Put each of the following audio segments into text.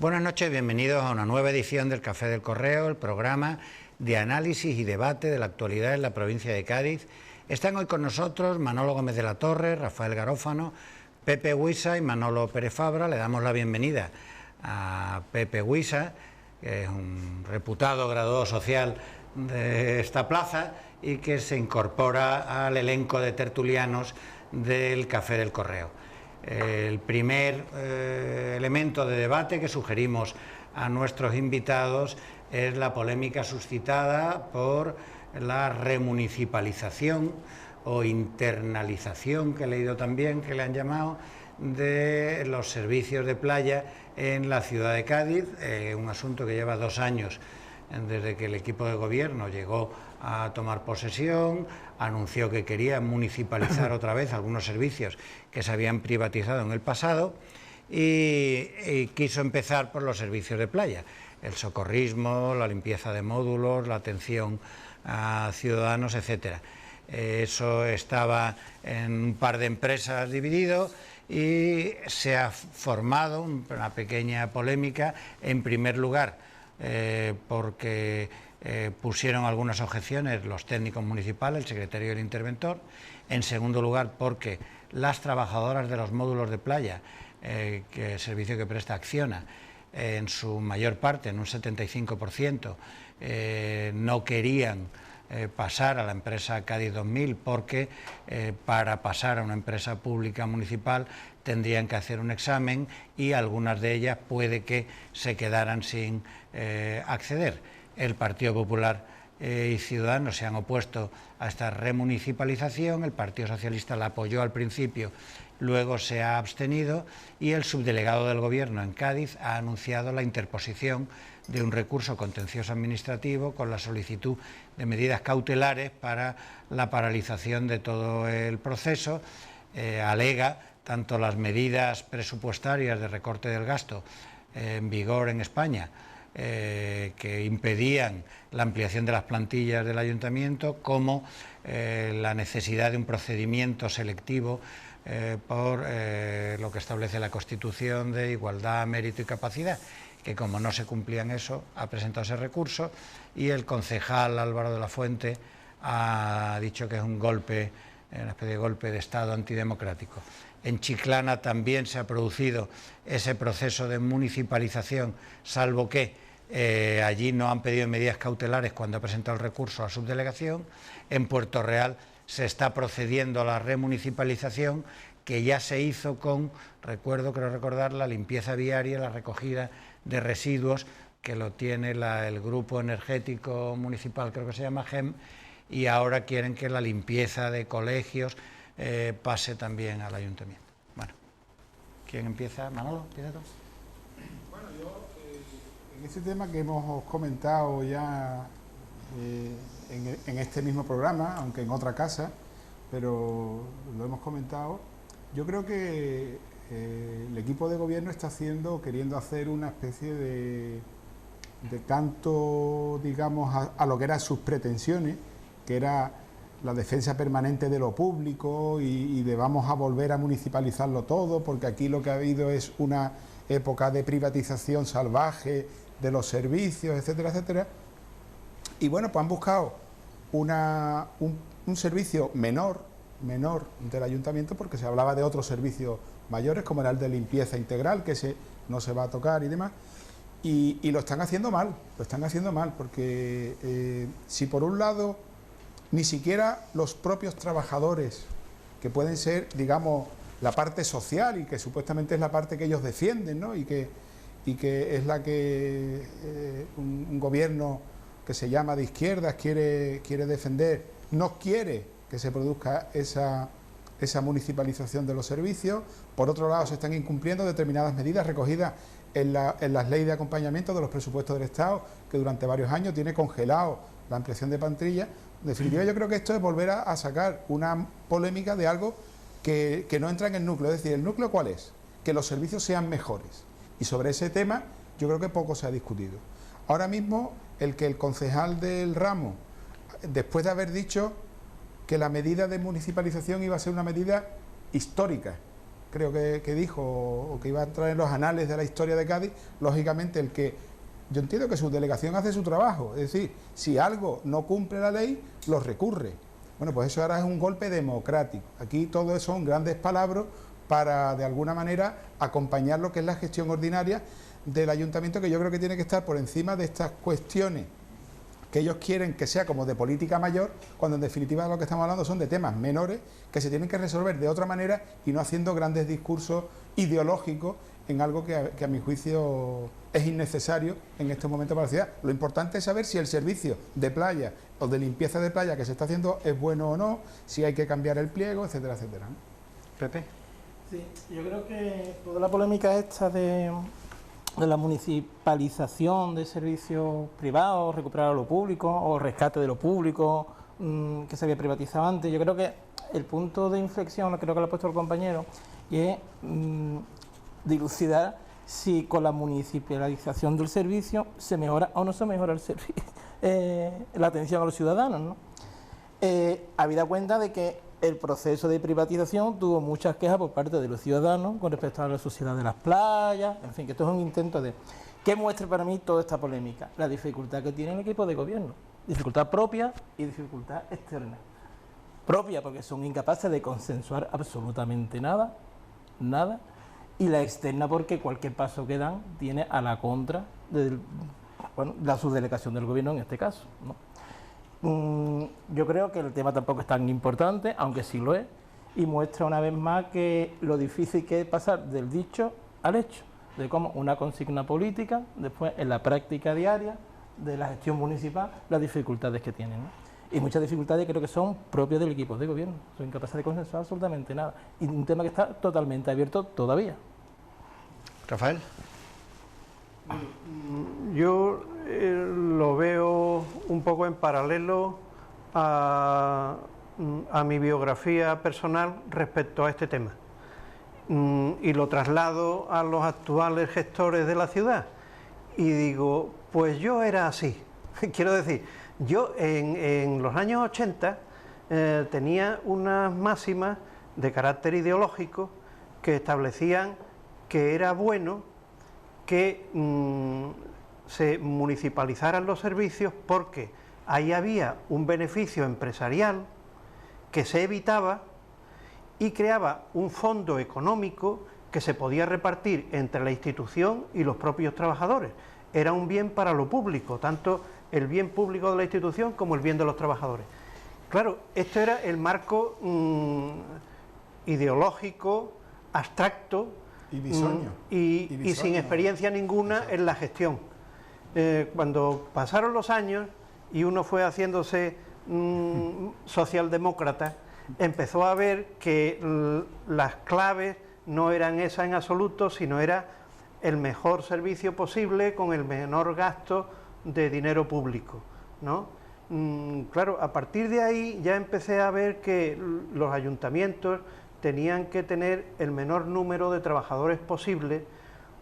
Buenas noches, bienvenidos a una nueva edición del Café del Correo, el programa de análisis y debate de la actualidad en la provincia de Cádiz. Están hoy con nosotros Manolo Gómez de la Torre, Rafael Garófano, Pepe Huisa y Manolo Pérez Fabra. Le damos la bienvenida a Pepe Huisa, que es un reputado graduado social de esta plaza y que se incorpora al elenco de tertulianos del Café del Correo. El primer elemento de debate que sugerimos a nuestros invitados es la polémica suscitada por la remunicipalización o internalización, que he leído también que le han llamado, de los servicios de playa en la ciudad de Cádiz, un asunto que lleva 2 años desde que el equipo de gobierno llegó a tomar posesión, anunció que quería municipalizar otra vez algunos servicios que se habían privatizado en el pasado y quiso empezar por los servicios de playa, el socorrismo, la limpieza de módulos, la atención a ciudadanos, etcétera. Eso estaba en un par de empresas dividido y se ha formado una pequeña polémica, en primer lugar porque pusieron algunas objeciones los técnicos municipales, el secretario y el interventor. En segundo lugar, porque las trabajadoras de los módulos de playa, que el servicio que presta Acciona, en su mayor parte, en un 75%, no querían pasar a la empresa Cádiz 2000 porque para pasar a una empresa pública municipal tendrían que hacer un examen y algunas de ellas puede que se quedaran sin acceder. El Partido Popular y Ciudadanos se han opuesto a esta remunicipalización, el Partido Socialista la apoyó al principio, luego se ha abstenido y el subdelegado del Gobierno en Cádiz ha anunciado la interposición de un recurso contencioso administrativo con la solicitud de medidas cautelares para la paralización de todo el proceso. Alega tanto las medidas presupuestarias de recorte del gasto en vigor en España, que impedían la ampliación de las plantillas del ayuntamiento, como la necesidad de un procedimiento selectivo por lo que establece la Constitución de igualdad, mérito y capacidad, que como no se cumplían eso, ha presentado ese recurso y el concejal Álvaro de la Fuente ha dicho que es un golpe, una especie de golpe de Estado antidemocrático. En Chiclana también se ha producido ese proceso de municipalización, salvo que allí no han pedido medidas cautelares cuando ha presentado el recurso a la subdelegación. En Puerto Real se está procediendo a la remunicipalización, que ya se hizo con, creo recordar, la limpieza viaria, la recogida de residuos, que lo tiene el grupo energético municipal, creo que se llama GEM, y ahora quieren que la limpieza de colegios pase también al ayuntamiento. Bueno, ¿quién empieza? Manolo, ¿empieza tú? Bueno, yo en ese tema que hemos comentado ya en este mismo programa, aunque en otra casa, pero lo hemos comentado, yo creo que el equipo de gobierno está queriendo hacer una especie de canto, digamos, a lo que eran sus pretensiones, que era la defensa permanente de lo público y de vamos a volver a municipalizarlo todo, porque aquí lo que ha habido es una época de privatización salvaje de los servicios, etcétera, etcétera. Y bueno, pues han buscado un servicio menor del ayuntamiento, porque se hablaba de otros servicios mayores, como era el de limpieza integral, que no se va a tocar y demás. Y lo están haciendo mal, porque si por un lado ni siquiera los propios trabajadores, que pueden ser, digamos, la parte social y que supuestamente es la parte que ellos defienden, ¿no? y que es la que un gobierno que se llama de izquierdas quiere defender, no quiere que se produzca esa municipalización de los servicios. Por otro lado, se están incumpliendo determinadas medidas recogidas en las leyes de acompañamiento de los presupuestos del Estado, que durante varios años tiene congelado la ampliación de plantilla. En definitiva, yo creo que esto es volver a sacar una polémica de algo que no entra en el núcleo. Es decir, ¿el núcleo cuál es? Que los servicios sean mejores. Y sobre ese tema yo creo que poco se ha discutido. Ahora mismo, el concejal del ramo, después de haber dicho que la medida de municipalización iba a ser una medida histórica, creo que dijo, o que iba a entrar en los anales de la historia de Cádiz, lógicamente el que, yo entiendo que su delegación hace su trabajo, es decir, si algo no cumple la ley, lo recurre. Bueno, pues eso ahora es un golpe democrático. Aquí todo eso son grandes palabras para, de alguna manera, acompañar lo que es la gestión ordinaria del ayuntamiento, que yo creo que tiene que estar por encima de estas cuestiones que ellos quieren que sea como de política mayor, cuando en definitiva de lo que estamos hablando son de temas menores que se tienen que resolver de otra manera y no haciendo grandes discursos ideológicos en algo que a mi juicio es innecesario en estos momentos para la ciudad. Lo importante es saber si el servicio de playa o de limpieza de playa que se está haciendo es bueno o no, si hay que cambiar el pliego, etcétera, etcétera, ¿no? Pepe. Sí, yo creo que toda la polémica esta de la municipalización de servicios privados, recuperar lo público o rescate de lo público que se había privatizado antes, yo creo que el punto de inflexión, creo que lo ha puesto el compañero, y es dilucidar si con la municipalización del servicio se mejora o no se mejora el servicio, la atención a los ciudadanos, ¿no? Habida cuenta de que el proceso de privatización tuvo muchas quejas por parte de los ciudadanos con respecto a la sociedad de las playas, en fin, que esto es un intento de... ¿Qué muestra para mí toda esta polémica? La dificultad que tiene el equipo de gobierno, dificultad propia y dificultad externa. Propia porque son incapaces de consensuar absolutamente nada, y la externa porque cualquier paso que dan tiene a la contra de la subdelegación del gobierno en este caso, ¿no? Yo creo que el tema tampoco es tan importante, aunque sí lo es, y muestra una vez más que lo difícil que es pasar del dicho al hecho, de cómo una consigna política, después en la práctica diaria de la gestión municipal, las dificultades que tienen, ¿no? Y muchas dificultades creo que son propias del equipo de gobierno, son incapaces de consensuar absolutamente nada, y un tema que está totalmente abierto todavía. Rafael. Yo lo veo un poco en paralelo a mi biografía personal respecto a este tema, y lo traslado a los actuales gestores de la ciudad y digo, pues yo era así. Quiero decir, yo en los años 80 tenía unas máximas de carácter ideológico que establecían que era bueno que se municipalizaran los servicios porque ahí había un beneficio empresarial que se evitaba y creaba un fondo económico que se podía repartir entre la institución y los propios trabajadores. Era un bien para lo público, tanto el bien público de la institución como el bien de los trabajadores. Claro, esto era el marco ideológico, abstracto y bisoño, y sin experiencia ninguna en la gestión. Cuando pasaron los años y uno fue haciéndose socialdemócrata, empezó a ver que las claves no eran esas en absoluto, sino era el mejor servicio posible con el menor gasto de dinero público, ¿no? Claro, a partir de ahí ya empecé a ver que los ayuntamientos tenían que tener el menor número de trabajadores posible,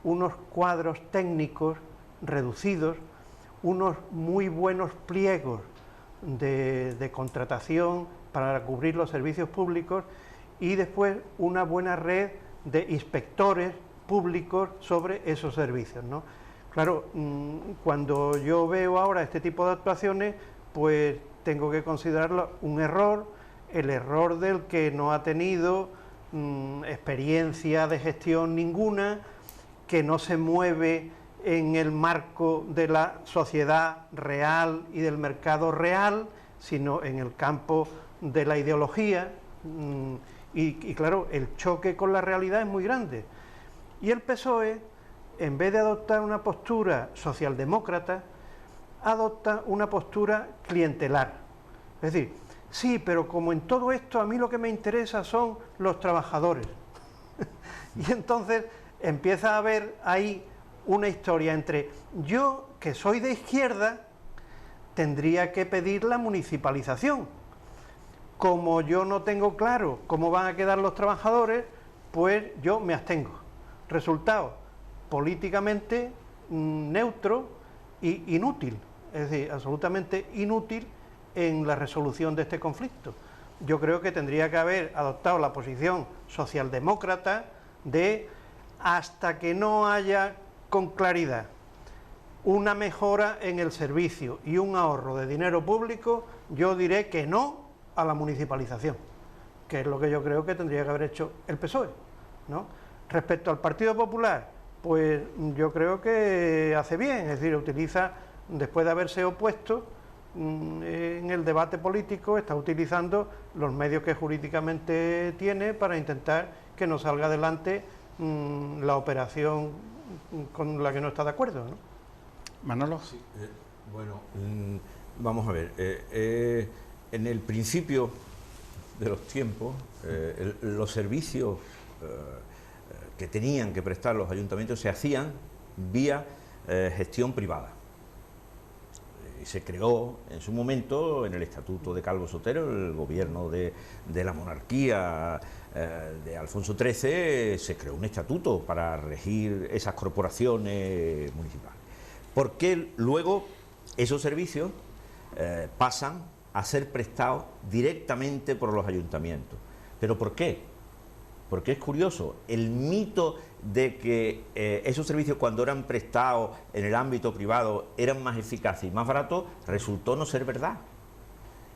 unos cuadros técnicos reducidos, unos muy buenos pliegos de contratación para cubrir los servicios públicos y después una buena red de inspectores públicos sobre esos servicios, ¿no? Claro, cuando yo veo ahora este tipo de actuaciones, pues tengo que considerarlo un error, el error del que no ha tenido experiencia de gestión ninguna, que no se mueve en el marco de la sociedad real y del mercado real, sino en el campo de la ideología, y claro, el choque con la realidad es muy grande. Y el PSOE, en vez de adoptar una postura socialdemócrata, adopta una postura clientelar. Es decir, sí, pero como en todo esto a mí lo que me interesa son los trabajadores. Y entonces empieza a haber ahí una historia entre yo, que soy de izquierda, tendría que pedir la municipalización. Como yo no tengo claro cómo van a quedar los trabajadores, pues yo me abstengo. Resultado, políticamente neutro e inútil, es decir, absolutamente inútil en la resolución de este conflicto. Yo creo que tendría que haber adoptado la posición socialdemócrata de hasta que no haya con claridad una mejora en el servicio y un ahorro de dinero público, yo diré que no a la municipalización, que es lo que yo creo que tendría que haber hecho el PSOE, ¿no? Respecto al Partido Popular, pues yo creo que hace bien, es decir, utiliza, después de haberse opuesto en el debate político, está utilizando los medios que jurídicamente tiene para intentar que no salga adelante la operación con la que no está de acuerdo, ¿no? Manolo. Sí, bueno, vamos a ver. En el principio de los tiempos, los servicios que tenían que prestar los ayuntamientos se hacían vía gestión privada. Y se creó en su momento, en el Estatuto de Calvo Sotero, el gobierno de la monarquía de Alfonso XIII, se creó un estatuto para regir esas corporaciones municipales. Porque luego esos servicios pasan a ser prestados directamente por los ayuntamientos. ¿Pero por qué? Porque es curioso, el mito de que esos servicios cuando eran prestados en el ámbito privado eran más eficaces y más baratos, resultó no ser verdad.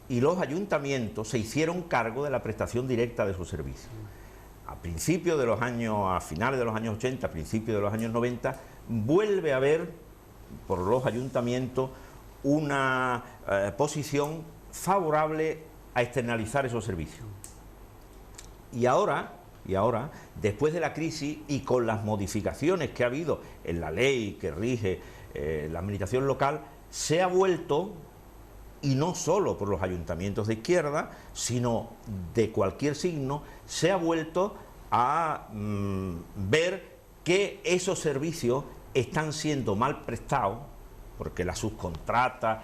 Y los ayuntamientos se hicieron cargo de la prestación directa de esos servicios. A principios de los años, a finales de los años 80, a principios de los años 90, vuelve a haber por los ayuntamientos una posición favorable a externalizar esos servicios. Y ahora, después de la crisis y con las modificaciones que ha habido en la ley que rige la administración local, se ha vuelto, y no solo por los ayuntamientos de izquierda, sino de cualquier signo, se ha vuelto a ver que esos servicios están siendo mal prestados, porque las subcontratas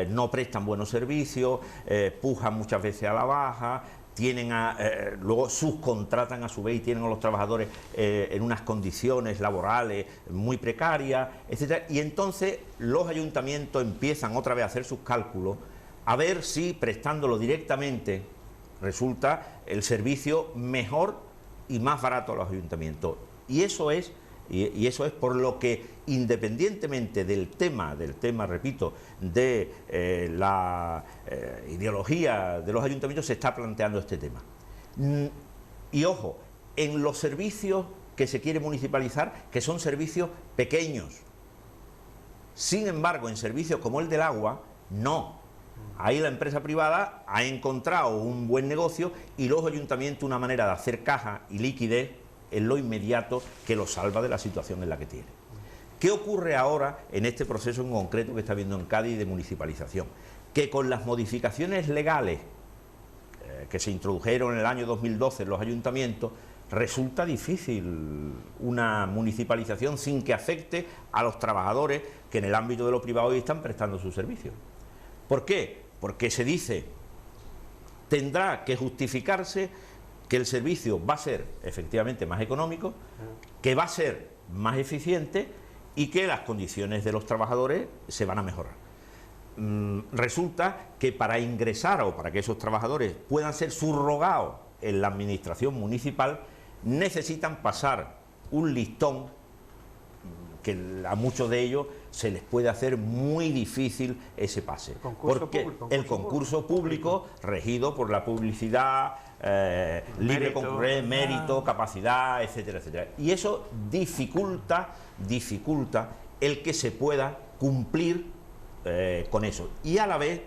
no prestan buenos servicios, pujan muchas veces a la baja, luego subcontratan a su vez y tienen a los trabajadores en unas condiciones laborales muy precarias, etcétera. Y entonces los ayuntamientos empiezan otra vez a hacer sus cálculos, a ver si prestándolo directamente resulta el servicio mejor y más barato a los ayuntamientos. Y eso es por lo que, independientemente del tema, repito, de la ideología de los ayuntamientos, se está planteando este tema. Y ojo, en los servicios que se quiere municipalizar, que son servicios pequeños. Sin embargo, en servicios como el del agua, no. Ahí la empresa privada ha encontrado un buen negocio y los ayuntamientos una manera de hacer caja y liquidez en lo inmediato que lo salva de la situación en la que tiene. ¿Qué ocurre ahora en este proceso en concreto que está habiendo en Cádiz de municipalización? Que con las modificaciones legales que se introdujeron en el año 2012 en los ayuntamientos, resulta difícil una municipalización sin que afecte a los trabajadores que en el ámbito de lo privado hoy están prestando sus servicios. ¿Por qué? Porque se dice, tendrá que justificarse que el servicio va a ser efectivamente más económico, que va a ser más eficiente y que las condiciones de los trabajadores se van a mejorar. Resulta que para ingresar o para que esos trabajadores puedan ser subrogados en la administración municipal, necesitan pasar un listón que a muchos de ellos se les puede hacer muy difícil ese pase. Porque el concurso público regido por la publicidad, libre concurrencia, mérito, capacidad, etcétera, etcétera. Y eso dificulta el que se pueda cumplir con eso. Y a la vez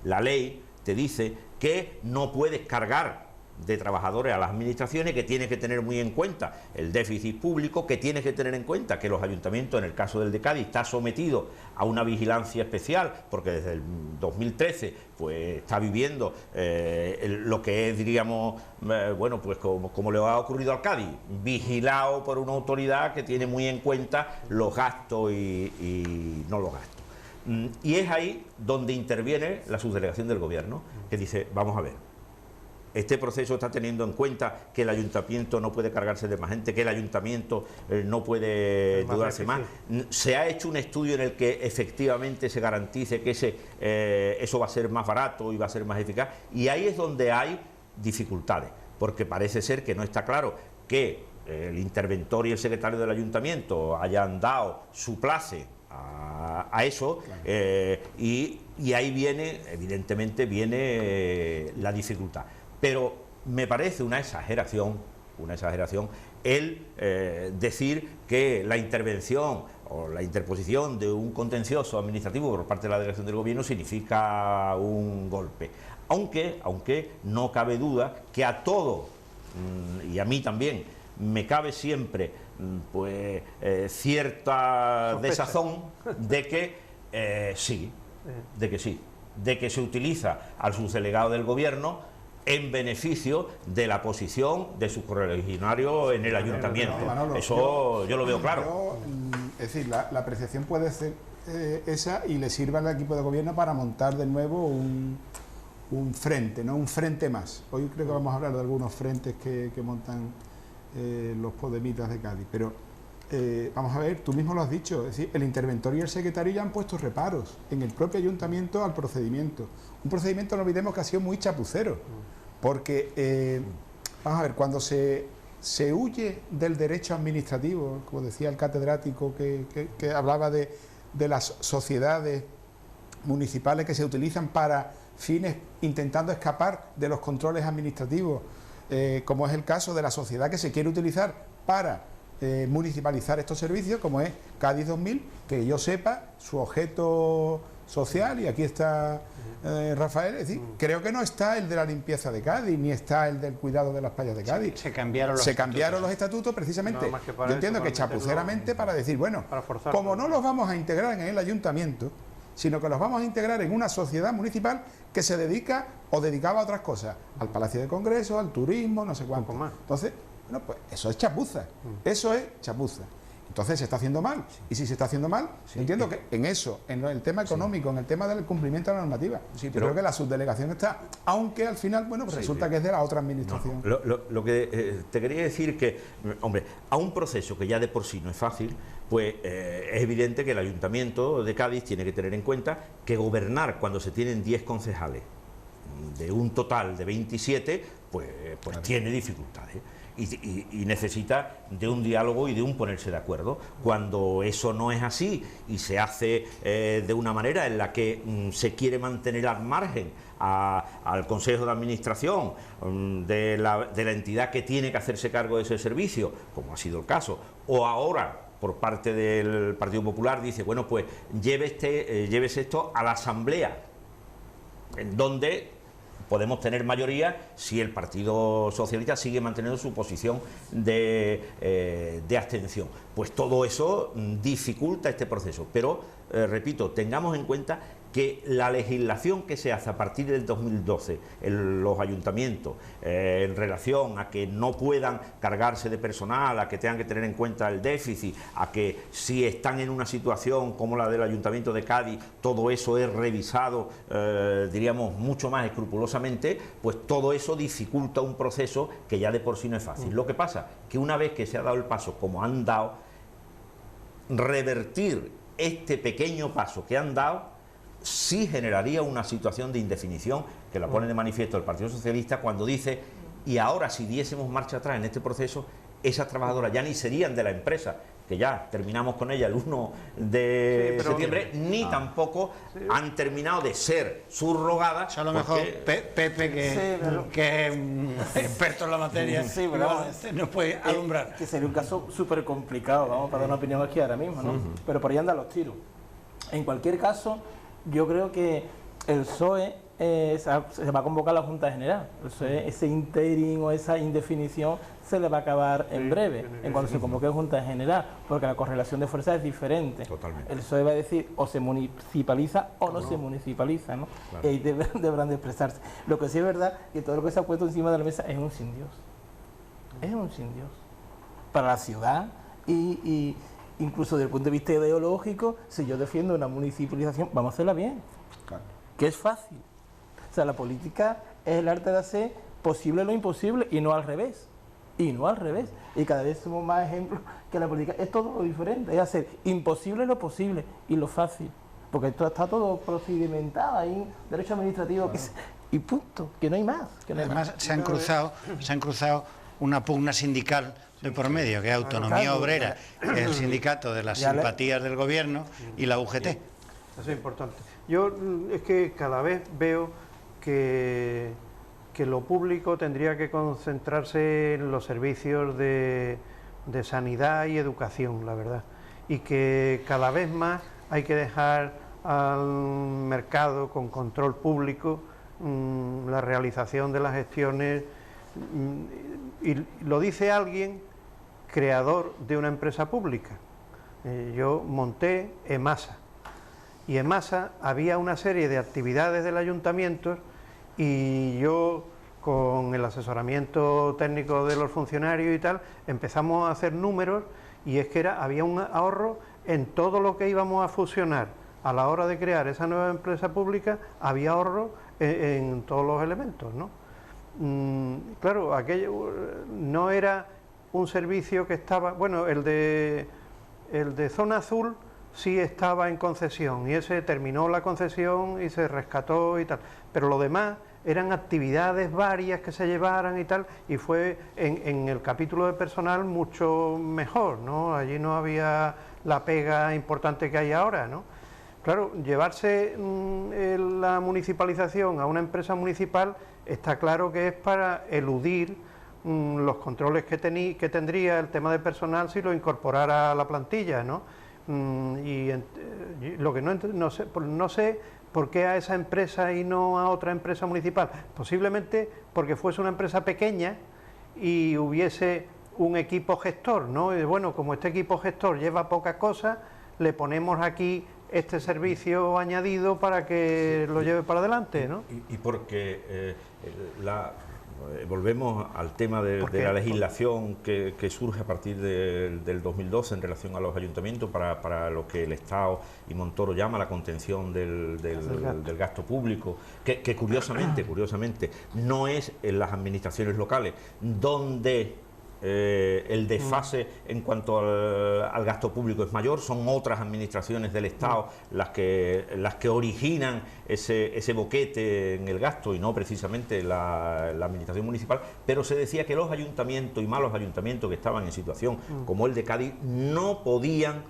la ley te dice que no puedes cargar de trabajadores a las administraciones, que tienes que tener muy en cuenta el déficit público, que tienes que tener en cuenta que los ayuntamientos, en el caso del de Cádiz, está sometido a una vigilancia especial, porque desde el 2013 pues está viviendo lo que es, diríamos, bueno, pues como le ha ocurrido al Cádiz, vigilado por una autoridad que tiene muy en cuenta los gastos y no los gastos. Y es ahí donde interviene la subdelegación del gobierno, que dice, vamos a ver, este proceso está teniendo en cuenta que el ayuntamiento no puede cargarse de más gente, que el ayuntamiento no puede endeudarse más. Se ha hecho un estudio en el que efectivamente se garantice que eso va a ser más barato y va a ser más eficaz. Y ahí es donde hay dificultades, porque parece ser que no está claro que el interventor y el secretario del ayuntamiento hayan dado su place a eso, y ahí viene, evidentemente, la dificultad. Pero me parece una exageración el decir que la intervención o la interposición de un contencioso administrativo por parte de la delegación del gobierno significa un golpe. Aunque no cabe duda que a todos, y a mí también, me cabe siempre pues cierta desazón de que sí, de que se utiliza al subdelegado del gobierno en beneficio de la posición de sus correligionarios en el ayuntamiento. Manolo, eso yo lo veo claro. Es decir, la apreciación puede ser esa, y le sirva al equipo de gobierno para montar de nuevo un frente, ¿no? Un frente más. Hoy creo que vamos a hablar de algunos frentes que montan los podemitas de Cádiz, pero vamos a ver, tú mismo lo has dicho, es decir, el interventor y el secretario ya han puesto reparos en el propio ayuntamiento al procedimiento. Un procedimiento, no olvidemos, que ha sido muy chapucero, porque, vamos a ver, cuando se huye del derecho administrativo, como decía el catedrático que hablaba de las sociedades municipales que se utilizan para fines intentando escapar de los controles administrativos, como es el caso de la sociedad que se quiere utilizar para municipalizar estos servicios, como es Cádiz 2000, que yo sepa, su objeto social, y aquí está Rafael, es decir, creo que no está el de la limpieza de Cádiz, ni está el del cuidado de las playas de Cádiz. Se cambiaron los estatutos precisamente, no, yo entiendo que chapuceramente, para decir, bueno, como no los vamos a integrar en el ayuntamiento, sino que los vamos a integrar en una sociedad municipal que se dedica o dedicaba a otras cosas, al Palacio de Congreso, al turismo, no sé cuánto más. Entonces, bueno, pues eso es chapuza, eso es chapuza. Entonces se está haciendo mal, y si se está haciendo mal, entiendo que en eso, en el tema económico, en el tema del cumplimiento de la normativa, yo creo que la subdelegación está, aunque al final, bueno, pues resulta que es de la otra administración. Lo que te quería decir que, hombre, a un proceso que ya de por sí no es fácil, pues es evidente que el Ayuntamiento de Cádiz tiene que tener en cuenta que gobernar cuando se tienen 10 concejales de un total de 27, pues tiene dificultades. Y necesita de un diálogo y de un ponerse de acuerdo. Cuando eso no es así y se hace de una manera en la que se quiere mantener al margen al Consejo de Administración de la entidad que tiene que hacerse cargo de ese servicio, como ha sido el caso, o ahora por parte del Partido Popular dice, bueno, pues llévese esto a la Asamblea, en donde podemos tener mayoría si el Partido Socialista sigue manteniendo su posición de abstención. Pues todo eso dificulta este proceso. Pero, repito, tengamos en cuenta que la legislación que se hace a partir del 2012 en los ayuntamientos en relación a que no puedan cargarse de personal, a que tengan que tener en cuenta el déficit, a que si están en una situación como la del Ayuntamiento de Cádiz, todo eso es revisado, diríamos, mucho más escrupulosamente, pues todo eso dificulta un proceso que ya de por sí no es fácil. Lo que pasa que una vez que se ha dado el paso como han dado, revertir este pequeño paso que han dado sí generaría una situación de indefinición que la pone de manifiesto el Partido Socialista cuando dice, y ahora si diésemos marcha atrás en este proceso, esas trabajadoras ya ni serían de la empresa, que ya terminamos con ella el 1 de septiembre, ni tampoco han terminado de ser subrogadas. A lo mejor Pepe, que es experto en la materia, nos puede alumbrar. Que sería un caso súper complicado, vamos, para dar una opinión aquí ahora mismo, ¿no? Pero por ahí andan los tiros. En cualquier caso, yo creo que el PSOE se va a convocar a la Junta General. El PSOE, ese interín o esa indefinición se le va a acabar en breve, en cuanto se convoque a Junta General, porque la correlación de fuerzas es diferente. Totalmente. El PSOE va a decir o se municipaliza o no se municipaliza, ¿no? Claro. Y ahí deberán de expresarse. Lo que sí es verdad que todo lo que se ha puesto encima de la mesa es un sin Dios. Es un sin Dios. Para la ciudad y incluso desde el punto de vista ideológico, si yo defiendo una municipalización, vamos a hacerla bien, claro, que es fácil. O sea, la política es el arte de hacer posible lo imposible y no al revés. Y no al revés. Y cada vez somos más ejemplos que la política es todo lo diferente, es hacer imposible lo posible y lo fácil. Porque esto está todo procedimentado, hay derecho administrativo, claro, y punto, que no hay más. Además, se han cruzado una pugna sindical de por medio, que es Autonomía Claro, Obrera, que es el sindicato de las Ya le- simpatías del gobierno, y la UGT. Eso es importante. Yo es que cada vez veo que lo público tendría que concentrarse en los servicios de sanidad y educación, la verdad. Y que cada vez más hay que dejar al mercado con control público la realización de las gestiones. Y lo dice alguien creador de una empresa pública. Yo monté EMASA. Y en EMASA había una serie de actividades del ayuntamiento y yo, con el asesoramiento técnico de los funcionarios y tal, empezamos a hacer números y es que había un ahorro en todo lo que íbamos a fusionar. A la hora de crear esa nueva empresa pública había ahorro en todos los elementos, ¿no? Claro, aquello no era un servicio que estaba... Bueno, el de Zona Azul sí estaba en concesión y ese terminó la concesión y se rescató y tal, pero lo demás eran actividades varias que se llevaran y tal, y fue en el capítulo de personal mucho mejor, ¿no? Allí no había la pega importante que hay ahora, ¿no? Claro, llevarse la municipalización a una empresa municipal está claro que es para eludir los controles que tendría el tema de personal si lo incorporara a la plantilla, ¿no? Lo que no sé por qué a esa empresa y no a otra empresa municipal. Posiblemente porque fuese una empresa pequeña y hubiese un equipo gestor, ¿no? Y bueno, como este equipo gestor lleva poca cosa, le ponemos aquí este servicio añadido para que lo lleve para adelante, ¿no? Y porque volvemos al tema de la legislación que surge a partir del 2012 en relación a los ayuntamientos para lo que el Estado y Montoro llama la contención del gasto público, que curiosamente no es en las administraciones locales donde el desfase en cuanto al gasto público es mayor, son otras administraciones del Estado las que originan ese boquete en el gasto y no precisamente la administración municipal, pero se decía que los ayuntamientos y malos ayuntamientos que estaban en situación como el de Cádiz no podían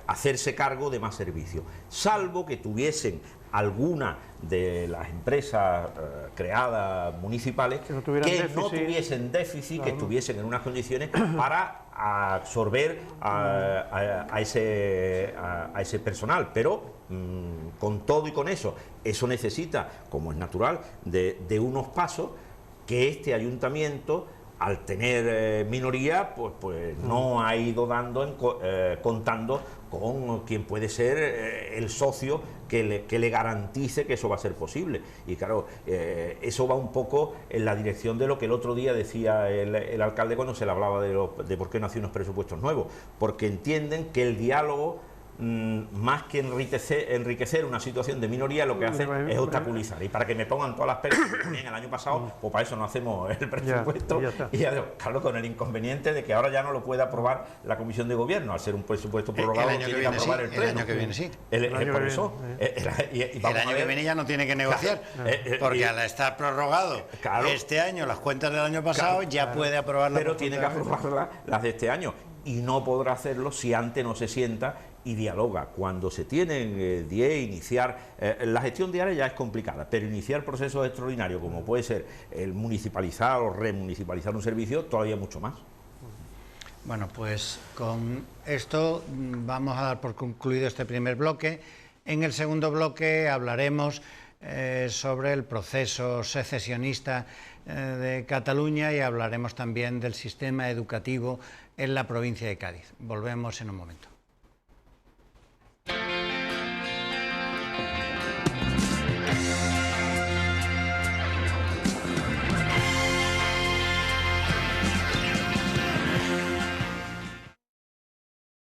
hacerse cargo de más servicios, salvo que tuviesen alguna de las empresas creadas municipales que no tuviesen déficit, claro, que estuviesen en unas condiciones para absorber a ese personal, pero con todo y con eso necesita, como es natural, de unos pasos que este ayuntamiento, al tener minoría, pues no ha ido contando con quien puede ser el socio que le garantice que eso va a ser posible. Y claro, eso va un poco en la dirección de lo que el otro día decía el alcalde cuando se le hablaba de por qué no hacía unos presupuestos nuevos, porque entienden que el diálogo, más que enriquecer una situación de minoría, lo que hace es obstaculizar. Y para que me pongan todas las pegas que me ponían el año pasado, pues para eso no hacemos el presupuesto. Y claro, con el inconveniente de que ahora ya no lo puede aprobar la Comisión de Gobierno, al ser un presupuesto prorrogado, el año que viene sí, el año que viene sí. Por eso. El año que viene ya no tiene que negociar, porque al estar prorrogado este año, las cuentas del año pasado, ya puede aprobarlas. Pero tiene que aprobar las de este año. Y no podrá hacerlo si antes no se sienta y dialoga. Cuando se tienen iniciar, la gestión diaria ya es complicada, pero iniciar procesos extraordinarios como puede ser el municipalizar o remunicipalizar un servicio, todavía mucho más. Bueno, pues con esto vamos a dar por concluido este primer bloque. En el segundo bloque hablaremos sobre el proceso secesionista de Cataluña y hablaremos también del sistema educativo en la provincia de Cádiz. Volvemos en un momento.